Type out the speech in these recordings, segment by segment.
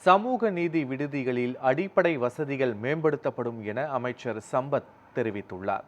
சமூக நீதி விடுதிகளில் அடிப்படை வசதிகள் மேம்படுத்தப்படும் என அமைச்சர் சம்பத் தெரிவித்துள்ளார்.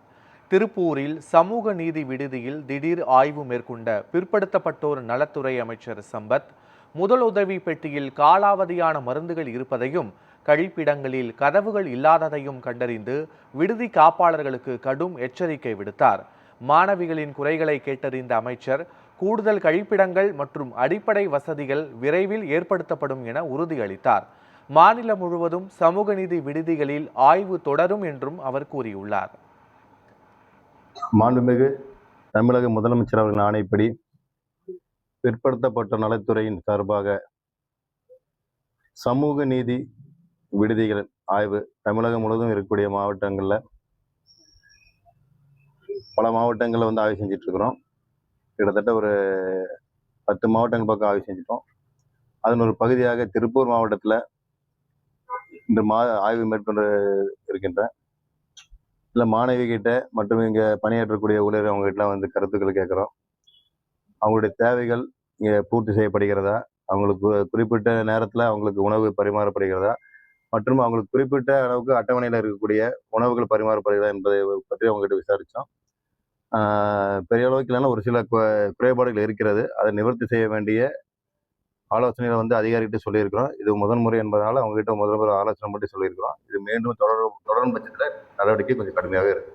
திருப்பூரில் சமூக நீதி விடுதியில் திடீர் ஆய்வு மேற்கொண்ட பிற்படுத்தப்பட்டோர் நலத்துறை அமைச்சர் சம்பத், முதலுதவி பெட்டியில் காலாவதியான மருந்துகள் இருப்பதையும் கழிப்பிடங்களில் கதவுகள் இல்லாததையும் கண்டறிந்து விடுதி காப்பாளர்களுக்கு கடும் எச்சரிக்கை விடுத்தார். மாணவிகளின் குறைகளை கேட்டறிந்த அமைச்சர், கூடுதல் கழிப்பிடங்கள் மற்றும் அடிப்படை வசதிகள் விரைவில் ஏற்படுத்தப்படும் என உறுதியளித்தார். மாநிலம் முழுவதும் சமூக நீதி விடுதிகளில் ஆய்வு தொடரும் என்றும் அவர் கூறியுள்ளார். மாண்புமிகு தமிழக முதலமைச்சர் அவர்களின் ஆணைப்படி பிற்படுத்தப்பட்ட நலத்துறையின் சார்பாக சமூக நீதி விடுதிகள் ஆய்வு தமிழகம் முழுவதும் இருக்கக்கூடிய மாவட்டங்களில் பல மாவட்டங்களில் ஆய்வு செஞ்சுட்டு இருக்கிறோம். கிட்டத்தட்ட ஒரு 10 மாவட்டங்கள் பக்கம் ஆய்வு செஞ்சிட்டோம். அதன் ஒரு பகுதியாக திருப்பூர் மாவட்டத்தில் இந்த ஆய்வு மேற்கொண்டு இருக்கின்றேன். இல்லை மாணவி கிட்ட மற்றும் இங்கே பணியாற்றக்கூடிய ஊழியர் அவங்ககிட்ட கருத்துக்கள் கேட்குறோம். அவங்களுடைய தேவைகள் இங்கே பூர்த்தி செய்யப்படுகிறதா, அவங்களுக்கு குறிப்பிட்ட நேரத்தில் அவங்களுக்கு உணவு பரிமாறப்படுகிறதா, மற்றும் அவங்களுக்கு குறிப்பிட்ட அளவுக்கு அட்டவணையில் இருக்கக்கூடிய உணவுகள் பரிமாறப்படுகிறதா என்பதை பற்றி அவங்ககிட்ட விசாரித்தோம். பெரிய அளவுக்கு இல்லைன்னா ஒரு சில குறைபாடுகள் இருக்கிறது. அதை நிவர்த்தி செய்ய வேண்டிய ஆலோசனைகளை அதிகாரிகிட்ட சொல்லியிருக்கிறோம். இது முதன்முறை என்பதனால அவங்ககிட்ட முதல்வர் ஆலோசனை மட்டும் சொல்லியிருக்கிறோம். இது மீண்டும் தொடரும் பட்சத்தில் நடவடிக்கை கொஞ்சம் கடுமையாகவே இருக்கு.